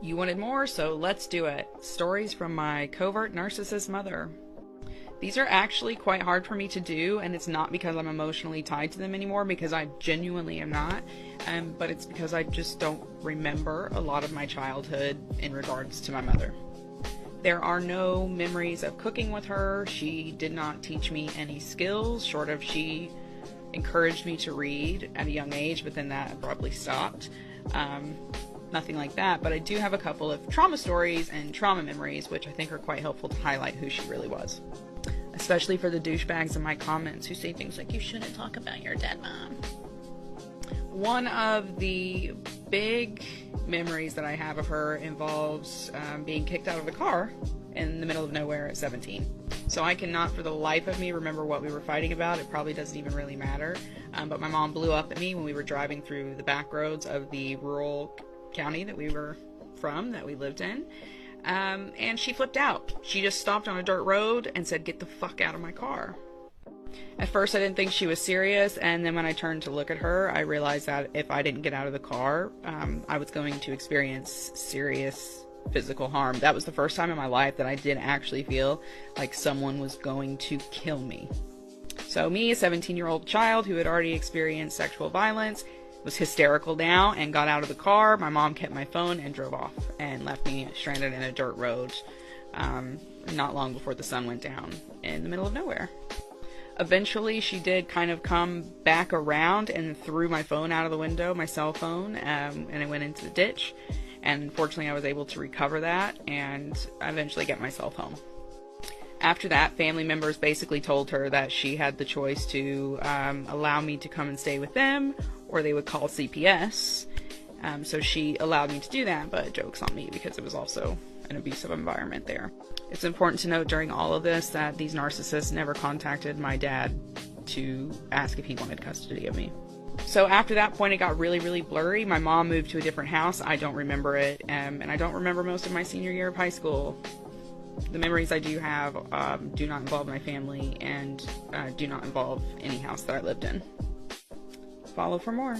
You wanted more, so let's do it. Stories from my covert narcissist mother. These are actually quite hard for me to do, and it's not because I'm emotionally tied to them anymore, because I genuinely am not, but it's because I just don't remember a lot of my childhood in regards to my mother. There are no memories of cooking with her. She did not teach me any skills, short of she encouraged me to read at a young age, but then that abruptly stopped. Nothing like that, but I do have a couple of trauma stories and trauma memories, which I think are quite helpful to highlight who she really was. Especially for the douchebags in my comments who say things like, you shouldn't talk about your dead mom. One of the big memories that I have of her involves being kicked out of the car in the middle of nowhere at 17. So I cannot for the life of me remember what we were fighting about. It probably doesn't even really matter. But my mom blew up at me when we were driving through the back roads of the rural county that we were from, that we lived in. And she flipped out. She just stopped on a dirt road and said, "Get the fuck out of my car." At first I didn't think she was serious, and then when I turned to look at her, I realized that if I didn't get out of the car, I was going to experience serious physical harm. That was the first time in my life that I did actually feel like someone was going to kill me. So me, a 17-year-old child who had already experienced sexual violence, was hysterical now and got out of the car. My mom kept my phone and drove off and left me stranded in a dirt road not long before the sun went down in the middle of nowhere. Eventually she did kind of come back around and threw my phone out of the window, my cell phone, and it went into the ditch. And fortunately I was able to recover that and eventually get myself home. After that, family members basically told her that she had the choice to allow me to come and stay with them, or they would call CPS. So she allowed me to do that, but joke's on me because it was also an abusive environment there. It's important to note during all of this that these narcissists never contacted my dad to ask if he wanted custody of me. So after that point, it got really, really blurry. My mom moved to a different house. I don't remember it, and I don't remember most of my senior year of high school. The memories I do have do not involve my family and do not involve any house that I lived in. Follow for more.